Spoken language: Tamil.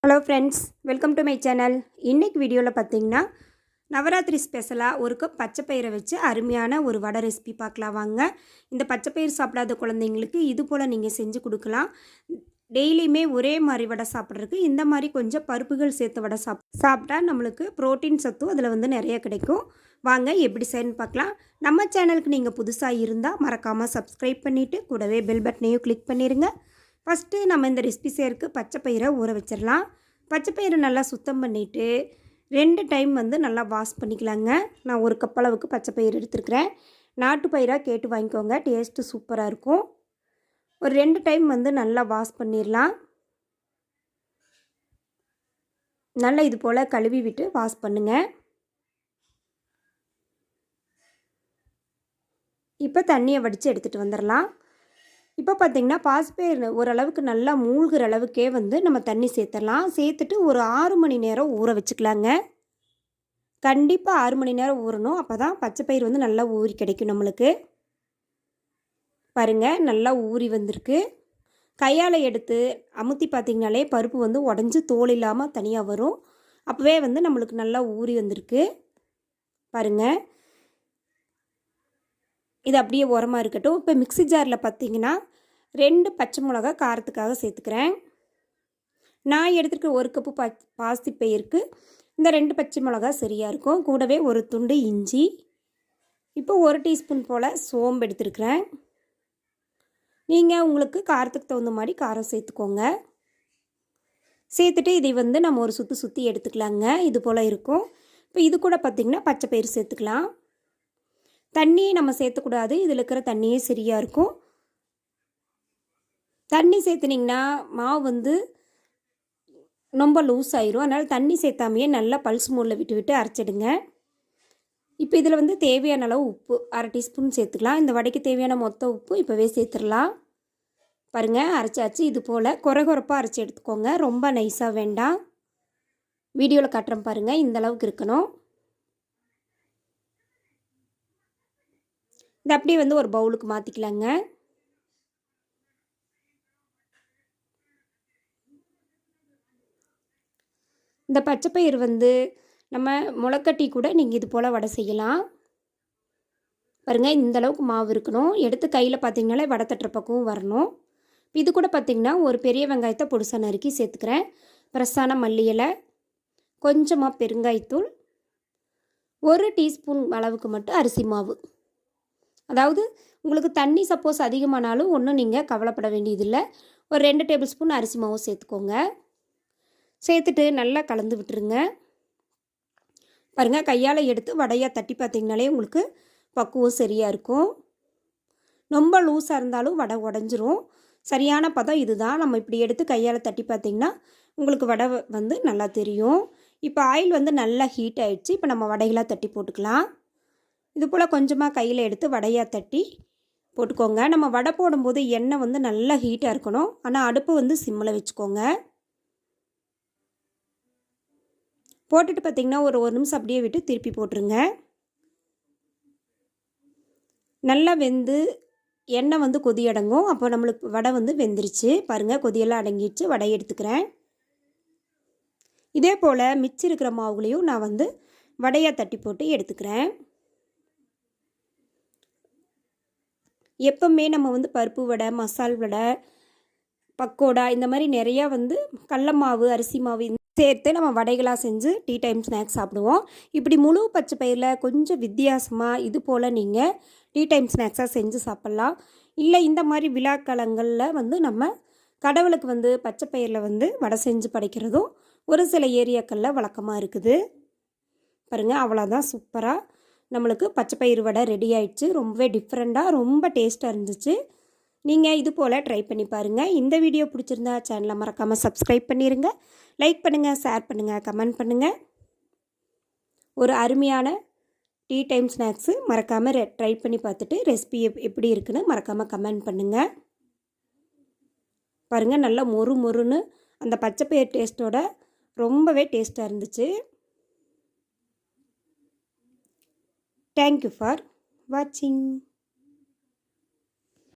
Hello friends, welcome to my channel. இன்றைக்கி வீடியோவில் பார்த்தீங்கன்னா நவராத்திரி ஸ்பெஷலாக ஒரு கப் பச்சைப்பயிரை வச்சு அருமையான ஒரு வடை ரெசிபி பார்க்கலாம் வாங்க. இந்த பச்சைப்பயிறு சாப்பிடாத குழந்தைங்களுக்கு இது போல் நீங்கள் செஞ்சு கொடுக்கலாம். டெய்லியுமே ஒரே மாதிரி வடை சாப்பிட்றதுக்கு இந்த மாதிரி கொஞ்சம் பருப்புகள் சேர்த்து வடை சாப்பிட்டா நம்மளுக்கு ப்ரோட்டீன் சத்தும் அதில் வந்து நிறைய கிடைக்கும். வாங்க எப்படி செய்யணும்னு பார்க்கலாம். நம்ம சேனலுக்கு நீங்கள் புதுசாக இருந்தால் மறக்காமல் சப்ஸ்கிரைப் பண்ணிவிட்டு கூடவே பெல் பட்டனையும் கிளிக் பண்ணிடுங்க. ஃபஸ்ட்டு நம்ம இந்த ரெசிபி செய்யறதுக்கு பச்சைப்பயிரை ஊற வச்சிடலாம். பச்சைப்பயிரை நல்லா சுத்தம் பண்ணிவிட்டு 2 டைம் வந்து நல்லா வாஷ் பண்ணிக்கலாங்க. நான் ஒரு கப் அளவுக்கு பச்சைப்பயிறு எடுத்துருக்கிறேன். நாட்டு பயிராக கேட்டு வாங்கிக்கோங்க, டேஸ்ட்டு சூப்பராக இருக்கும். ஒரு 2 டைம் வந்து நல்லா வாஷ் பண்ணிடலாம். நல்லா இது போல் கழுவி விட்டு வாஷ் பண்ணுங்கள். இப்போ தண்ணியை வடித்து எடுத்துகிட்டு வந்துடலாம். இப்போ பார்த்திங்கன்னா பாசிப்பயிறு ஓரளவுக்கு நல்லா மூழ்கிற அளவுக்கே வந்து நம்ம தண்ணி சேர்த்துடலாம். சேர்த்துட்டு ஒரு 6 மணி நேரம் ஊற வச்சுக்கலாங்க. கண்டிப்பாக 6 மணி நேரம் ஊறணும். அப்போ தான் பச்சைப்பயிறு வந்து நல்லா ஊறி கிடைக்கும் நம்மளுக்கு. பாருங்கள், நல்லா ஊறி வந்திருக்கு. கையால் எடுத்து அமுத்தி பார்த்திங்கனாலே பருப்பு வந்து உடஞ்சி தோல் இல்லாமல் தனியாக வரும். அப்போவே வந்து நம்மளுக்கு நல்லா ஊறி வந்திருக்கு. பாருங்கள், இது அப்படியே உரமாக இருக்கட்டும். இப்போ மிக்ஸி ஜாரில் பார்த்திங்கன்னா 2 பச்சை மிளகா காரத்துக்காக சேர்த்துக்கிறேன். நான் எடுத்துருக்க 1 கப்பு பாசிப்பயிருக்கு இந்த 2 பச்சை மிளகா சரியாக இருக்கும். கூடவே ஒரு துண்டு இஞ்சி, இப்போ 1 டீஸ்பூன் போல் சோம்பு எடுத்துருக்கிறேன். நீங்கள் உங்களுக்கு காரத்துக்கு தகுந்த மாதிரி காரம் சேர்த்துக்கோங்க. சேர்த்துட்டு இதை வந்து நம்ம ஒரு சுற்றி எடுத்துக்கலாங்க. இது போல் இருக்கும். இப்போ இது கூட பார்த்திங்கன்னா பச்சைப்பயிறு சேர்த்துக்கலாம். தண்ணியை நம்ம சேர்த்துக்கூடாது, இதில் இருக்கிற தண்ணியே சரியாக இருக்கும். தண்ணி சேர்த்துனிங்கன்னா மாவு வந்து ரொம்ப லூஸ் ஆயிரும். அதனால் தண்ணி சேர்த்தாமையே நல்லா பல்ஸ் மோடில் விட்டு அரைச்சிடுங்க. இப்போ இதில் வந்து தேவையான அளவு உப்பு 1/2 டீஸ்பூன் சேர்த்துக்கலாம். இந்த வடைக்கு தேவையான மொத்த உப்பு இப்போவே சேர்த்துடலாம். பாருங்கள், அரைச்சாச்சு. இது போல் குறைப்பாக அரைச்சி எடுத்துக்கோங்க, ரொம்ப நைஸாக வேண்டாம். வீடியோவில் காட்டுறேன் பாருங்கள், இந்த அளவுக்கு இருக்கணும். இது அப்படியே வந்து ஒரு பவுலுக்கு மாற்றிக்கலாங்க. இந்த பச்சைப்பயிறு வந்து நம்ம முளைக்கட்டி கூட நீங்கள் இது போல் வடை செய்யலாம். பாருங்கள், இந்த அளவுக்கு மாவு இருக்கணும். எடுத்து கையில் பார்த்திங்கனாலே வடை தட்டுற பக்கமும் வரணும். இது கூட பார்த்திங்கன்னா ஒரு பெரிய வெங்காயத்தை பொடிசா நறுக்கி சேர்த்துக்கிறேன். ஃப்ரெஷ்ஷான மல்லி இலை, கொஞ்சமாக பெருங்காயத்தூள், 1 டீஸ்பூன் அளவுக்கு மட்டும் அரிசி மாவு. அதாவது உங்களுக்கு தண்ணி சப்போஸ் அதிகமானாலும் ஒன்றும் நீங்கள் கவலைப்பட வேண்டியதில்லை. ஒரு 2 டேபிள் ஸ்பூன் அரிசி மாவு சேர்த்துக்கோங்க. சேர்த்துட்டு நல்லா கலந்து விட்டுருங்க. பாருங்கள், கையால் எடுத்து வடையாக தட்டி பார்த்திங்கனாலே உங்களுக்கு பக்குவம் சரியாக இருக்கும். ரொம்ப லூஸாக இருந்தாலும் வடை உடஞ்சிரும். சரியான பதம் இதுதான். நம்ம இப்படி எடுத்து கையால் தட்டி பார்த்திங்கன்னா உங்களுக்கு வடை வந்து நல்லா தெரியும். இப்போ ஆயில் வந்து நல்லா ஹீட் ஆகிடுச்சு. இப்போ நம்ம வடைகளாக தட்டி போட்டுக்கலாம். இது போல் கொஞ்சமாக கையில் எடுத்து வடையாக தட்டி போட்டுக்கோங்க. நம்ம வடை போடும்போது எண்ணெய் வந்து நல்லா ஹீட்டாக இருக்கணும். ஆனால் அடுப்பு வந்து சிம்மில் வச்சுக்கோங்க. போட்டுட்டு பார்த்திங்கன்னா ஒரு 1 நிமிஷம் அப்படியே விட்டு திருப்பி போட்டுருங்க. நல்லா வெந்து எண்ணெய் வந்து கொதி அடங்கும். அப்போ நம்மளுக்கு வடை வந்து வெந்துருச்சு. பாருங்கள், கொதியெல்லாம் அடங்கிடுச்சு. வடை எடுத்துக்கிறேன். இதே போல் மிச்சம் இருக்கிற மாவுகளையும் நான் வந்து வடையாக தட்டி போட்டு எடுத்துக்கிறேன். எப்போவுமே நம்ம வந்து பருப்பு வடை, மசால் வடை, பக்கோடா இந்த மாதிரி நிறையா வந்து கடல மாவு, அரிசி மாவு சேர்த்து நம்ம வடைகளாக செஞ்சு டீ டைம் ஸ்நாக்ஸ் சாப்பிடுவோம். இப்படி முழு பச்சை பயிரில் கொஞ்சம் வித்தியாசமாக இது போல் நீங்கள் டீ டைம் ஸ்நாக்ஸாக செஞ்சு சாப்பிட்லாம். இல்லை இந்த மாதிரி விழாக்காலங்களில் வந்து நம்ம கடவுளுக்கு வந்து பச்சை பயிரில் வந்து வடை செஞ்சு படைக்கிறதும் ஒரு சில ஏரியாக்களில் வழக்கமாக இருக்குது. பாருங்கள், அவ்வளோதான். சூப்பராக நம்மளுக்கு பச்சைப்பயிறு வடை ரெடி ஆயிடுச்சு. ரொம்பவே டிஃப்ரெண்ட்டாக ரொம்ப டேஸ்ட்டாக இருந்துச்சு. நீங்கள் இது போல் ட்ரை பண்ணி பாருங்கள். இந்த வீடியோ பிடிச்சிருந்தா சேனலை மறக்காமல் சப்ஸ்கிரைப் பண்ணிடுங்க. லைக் பண்ணுங்கள், ஷேர் பண்ணுங்கள், கமெண்ட் பண்ணுங்கள். ஒரு அருமையான டீ டைம் ஸ்நாக்ஸு மறக்காமல் ட்ரை பண்ணி பார்த்துட்டு ரெசிபி எப்படி இருக்குன்னு மறக்காமல் கமெண்ட் பண்ணுங்கள். பாருங்கள், நல்லா மொறுன்னு அந்த பச்சைப்பயிறு டேஸ்ட்டோட ரொம்பவே டேஸ்ட்டாக இருந்துச்சு. Thank you for watching.